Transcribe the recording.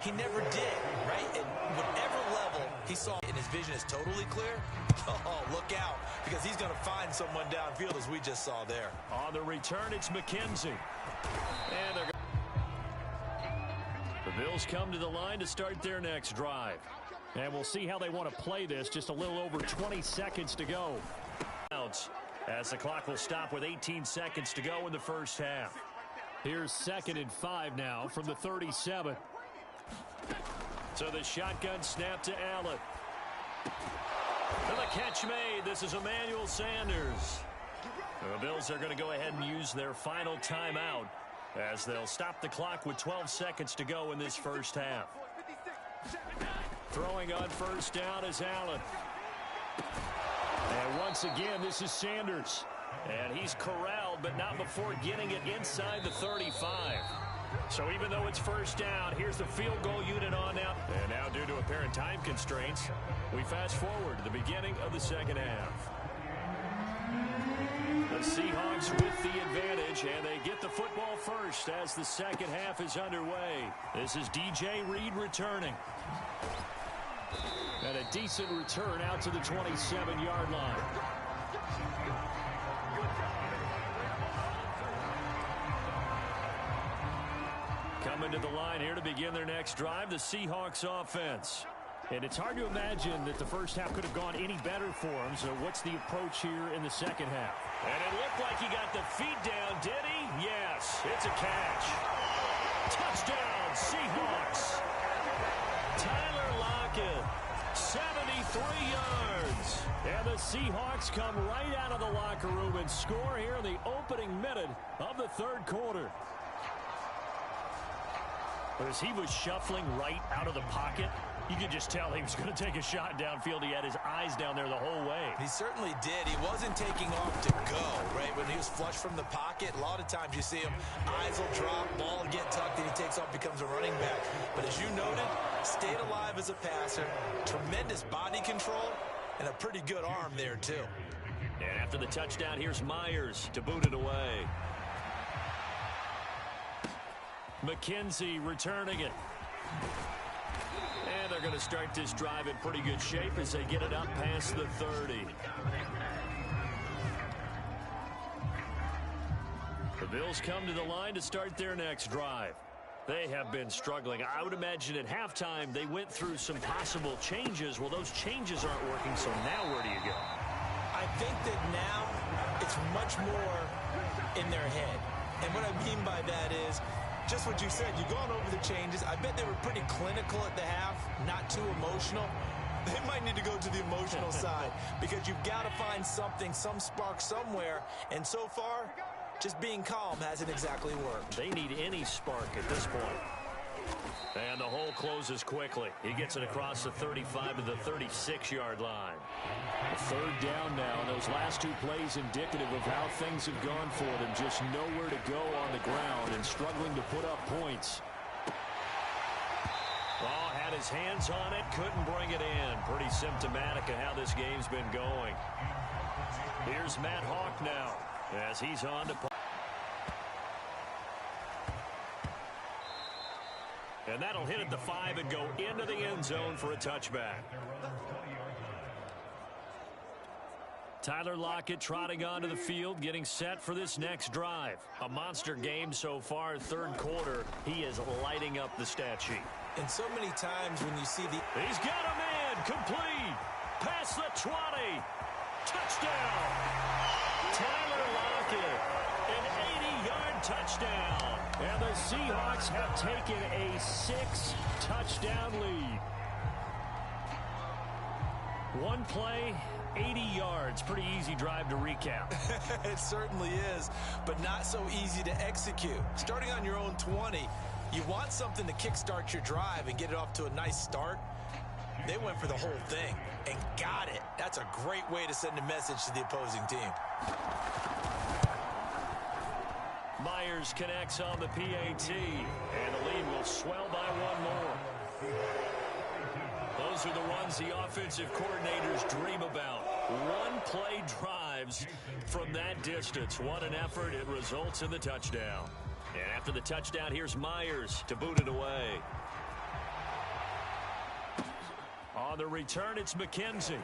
He never did, right? At whatever level he saw, and his vision is totally clear, oh, look out, because he's going to find someone downfield, as we just saw there. On the return, it's McKenzie. And the Bills come to the line to start their next drive. And we'll see how they want to play this. Just a little over 20 seconds to go. As the clock will stop with 18 seconds to go in the first half. Here's 2nd and 5 now from the 37. So the shotgun snap to Allen. And the catch made. This is Emmanuel Sanders. The Bills are going to go ahead and use their final timeout as they'll stop the clock with 12 seconds to go in this first half. Throwing on first down is Allen. And once again, this is Sanders. And he's corralled, but not before getting it inside the 35. So even though it's first down, here's the field goal unit on now. And now, due to apparent time constraints, we fast forward to the beginning of the second half. The Seahawks with the advantage, and they get the football first as the second half is underway. This is DJ Reed returning. And a decent return out to the 27-yard line. Coming to the line here to begin their next drive, the Seahawks offense. And it's hard to imagine that the first half could have gone any better for him. So what's the approach here in the second half? And it looked like he got the feet down, did he? Yes, it's a catch. Touchdown, Seahawks. Tyler Lockett, 73 yards. And the Seahawks come right out of the locker room and score here in the opening minute of the third quarter. But as he was shuffling right out of the pocket, you could just tell he was going to take a shot downfield. He had his eyes down there the whole way. He certainly did. He wasn't taking off to go, right? When he was flush from the pocket, a lot of times you see him, eyes will drop, ball will get tucked, and he takes off, becomes a running back. But as you noted, stayed alive as a passer, tremendous body control, and a pretty good arm there, too. And after the touchdown, here's Myers to boot it away. McKenzie returning it. And they're going to start this drive in pretty good shape as they get it up past the 30. The Bills come to the line to start their next drive. They have been struggling. I would imagine at halftime they went through some possible changes. Well, those changes aren't working, so now where do you go? I think that now it's much more in their head. And what I mean by that is, just what you said, you've gone over the changes. I bet they were pretty clinical at the half, not too emotional. They might need to go to the emotional side because you've got to find something, some spark somewhere. And so far, just being calm hasn't exactly worked. They need any spark at this point. And the hole closes quickly. He gets it across the 35 to the 36-yard line. Third down now. Those last two plays indicative of how things have gone for them. Just nowhere to go on the ground and struggling to put up points. Oh, had his hands on it, couldn't bring it in. Pretty symptomatic of how this game's been going. Here's Matt Hawk now as he's on to and that'll hit at the 5 and go into the end zone for a touchback. Tyler Lockett trotting onto the field, getting set for this next drive. A monster game so far, third quarter. He is lighting up the stat sheet. And so many times when you see the... He's got a man, complete, past the 20, touchdown. Tyler Lockett, an 80-yard touchdown. And the Seahawks have taken a 6-touchdown lead. One play, 80 yards. Pretty easy drive to recap. It certainly is, but not so easy to execute. Starting on your own 20, you want something to kickstart your drive and get it off to a nice start. They went for the whole thing and got it. That's a great way to send a message to the opposing team. Myers connects on the PAT, and the lead will swell by one more. Those are the runs the offensive coordinators dream about. One-play drives from that distance. What an effort. It results in the touchdown. And after the touchdown, here's Myers to boot it away. On the return, it's McKenzie.